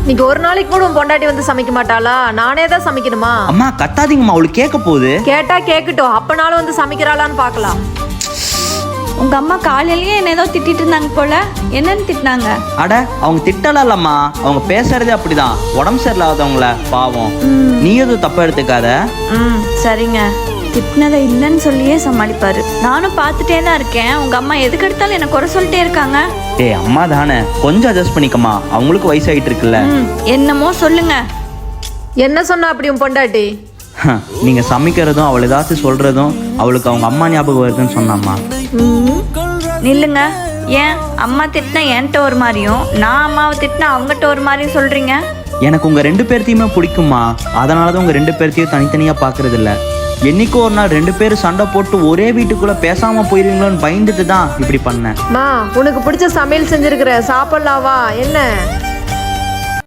நீங்க ஒரு நாளைக்கு கூட உன் பொண்டாட்டி வந்து சமைக்க மாட்டாளா? நானே தான் சமைக்கணுமா? அம்மா கத்தாதீங்கம்மா, அவளுக்கு கேட்க போகுது. கேட்டா கேட்கட்டும், அப்பனாலும் வந்து சமைக்கிறாளான்னு பார்க்கலாம். உங்க அம்மா காலையிலயே என்ன ஏதோ திட்டிட்டு இருந்தாங்க போல. என்னன்னு திட்டினாங்க? அட அவங்க திட்டலாம் இல்லம்மா, அவங்க பேசுறதே அப்படிதான். உடம்பு சரியில்லாதவங்கள பாவம். நீ எதுவும் தப்பா எடுத்துக்காத. சரிங்க. திட்டினதை இல்லைன்னு சொல்லியே சமாளிப்பாரு. நானும் பார்த்துட்டே தான் இருக்கேன். உங்க அம்மா எதுக்கு எடுத்தாலும் என்ன குறை சொல்லிட்டே இருக்காங்க. டேய் அம்மா தானே, கொஞ்சம் அட்ஜஸ்ட் பண்ணிக்கம்மா, அவங்களுக்கு வயசாயிட்டு இருக்குல்ல. என்னமோ சொல்லுங்க. என்ன சொன்னா அப்படி உன் பொண்டாட்டி? நீங்க சமைக்கிறதும் அவள் ஏதாச்சும் சொல்றதும் அவளுக்கு அவங்க அம்மா ஞாபகம் வருதுன்னு சொன்னாம்மா. நில்லுங்க. ஏன் அம்மா திட்டினா என்கிட்ட ஒரு மாதிரியும், நான் அம்மாவை திட்டினா அவங்ககிட்ட ஒரு மாதிரியும் சொல்றீங்க? எனக்கு உங்க 2 பேர்த்தையுமே பிடிக்குமா, அதனாலதான் உங்க 2 பேர்த்தையும் தனித்தனியா பாக்குறது இல்ல. என்னைக்கோ ஒரு நாள் 2 பேரும் சண்டை போட்டு ஒரே வீட்டுக்குள்ள பேசாம போயிருவீங்களோன்னு பயந்துட்டு தான் இப்படி பண்ணேன். உனக்கு பிடிச்ச சமையல் செஞ்சிருக்கிற, சாப்பிடலாவா? என்ன